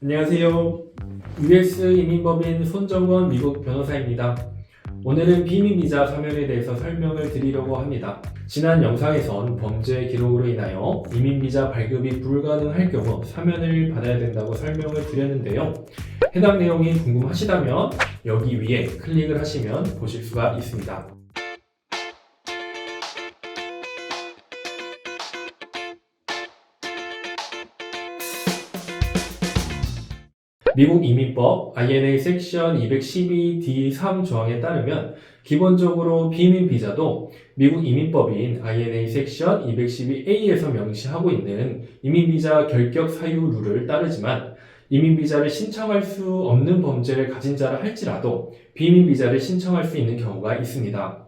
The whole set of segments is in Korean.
안녕하세요. US 이민법인 손정원 미국 변호사입니다. 오늘은 비밀비자 사면에 대해서 설명을 드리려고 합니다. 지난 영상에선 범죄 기록으로 인하여 이민비자 발급이 불가능할 경우 사면을 받아야 된다고 설명을 드렸는데요. 해당 내용이 궁금하시다면 여기 위에 클릭을 하시면 보실 수가 있습니다. 미국 이민법 INA 섹션 212D3 조항에 따르면 기본적으로 비민 비자도 미국 이민법인 INA 섹션 212A에서 명시하고 있는 이민 비자 결격 사유 룰을 따르지만 이민 비자를 신청할 수 없는 범죄를 가진 자라 할지라도 비민 비자를 신청할 수 있는 경우가 있습니다.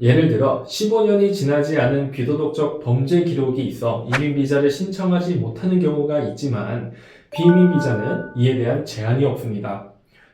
예를 들어 15년이 지나지 않은 비도덕적 범죄 기록이 있어 이민 비자를 신청하지 못하는 경우가 있지만 비민 비자는 이에 대한 제한이 없습니다.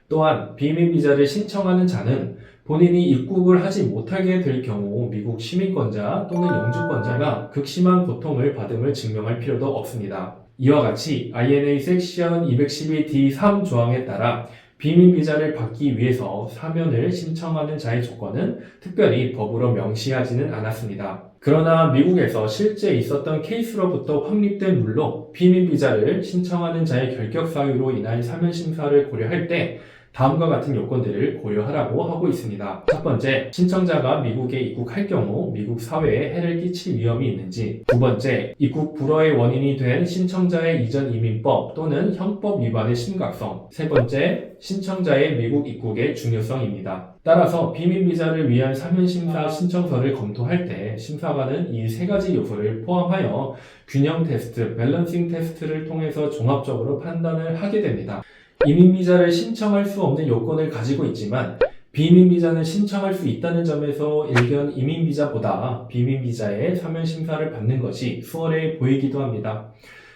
또한 비민 비자를 신청하는 자는 본인이 입국을 하지 못하게 될 경우 미국 시민권자 또는 영주권자가 극심한 고통을 받음을 증명할 필요도 없습니다. 이와 같이 INA 섹션 212D3 조항에 따라 비민 비자를 받기 위해서 사면을 신청하는 자의 조건은 특별히 법으로 명시하지는 않았습니다. 그러나 미국에서 실제 있었던 케이스로부터 확립된 룰로 비민 비자를 신청하는 자의 결격 사유로 인한 사면 심사를 고려할 때 다음과 같은 요건들을 고려하라고 하고 있습니다. 첫 번째, 신청자가 미국에 입국할 경우 미국 사회에 해를 끼칠 위험이 있는지. 두 번째, 입국 불허의 원인이 된 신청자의 이전 이민법 또는 형법 위반의 심각성. 세 번째, 신청자의 미국 입국의 중요성입니다. 따라서 비민 비자를 위한 사면 심사 신청서를 검토할 때 심사관은 이 세 가지 요소를 포함하여 균형 테스트, 밸런싱 테스트를 통해서 종합적으로 판단을 하게 됩니다. 이민비자를 신청할 수 없는 요건을 가지고 있지만 비민비자는 신청할 수 있다는 점에서 일견 이민비자보다 비민비자의 사면심사를 받는 것이 수월해 보이기도 합니다.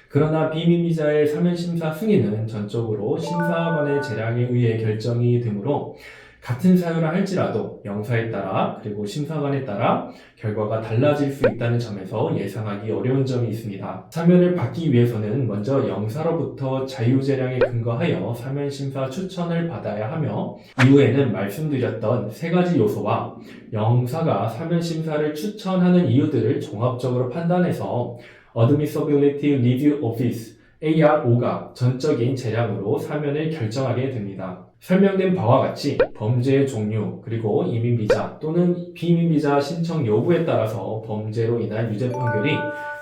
그러나 비민비자의 사면심사 승인은 전적으로 심사관의 재량에 의해 결정이 되므로 같은 사유라 할지라도 영사에 따라 그리고 심사관에 따라 결과가 달라질 수 있다는 점에서 예상하기 어려운 점이 있습니다. 사면을 받기 위해서는 먼저 영사로부터 자유재량에 근거하여 사면심사 추천을 받아야 하며 이후에는 말씀드렸던 세 가지 요소와 영사가 사면심사를 추천하는 이유들을 종합적으로 판단해서 Admissibility Review Office ARO가 전적인 재량으로 사면을 결정하게 됩니다. 설명된 바와 같이 범죄의 종류 그리고 이민비자 또는 비민비자 신청 여부에 따라서 범죄로 인한 유죄 판결이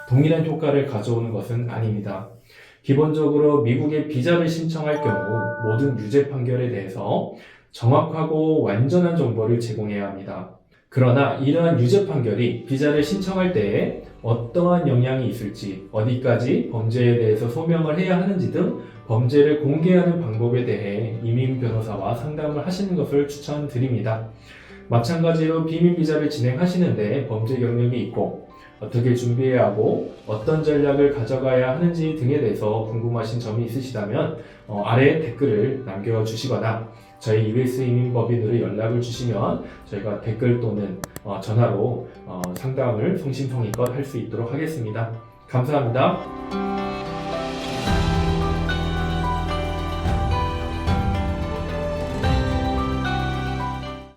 동일한 효과를 가져오는 것은 아닙니다. 기본적으로 미국에 비자를 신청할 경우 모든 유죄 판결에 대해서 정확하고 완전한 정보를 제공해야 합니다. 그러나 이러한 유죄 판결이 비자를 신청할 때에 어떠한 영향이 있을지, 어디까지 범죄에 대해서 소명을 해야 하는지 등 범죄를 공개하는 방법에 대해 이민 변호사와 상담을 하시는 것을 추천드립니다. 마찬가지로 비민 비자를 진행하시는데 범죄 경력이 있고 어떻게 준비해야 하고 어떤 전략을 가져가야 하는지 등에 대해서 궁금하신 점이 있으시다면 아래에 댓글을 남겨주시거나 저희 US 이민법인으로 연락을 주시면 저희가 댓글 또는 전화로 상담을 성심성의껏 할 수 있도록 하겠습니다. 감사합니다.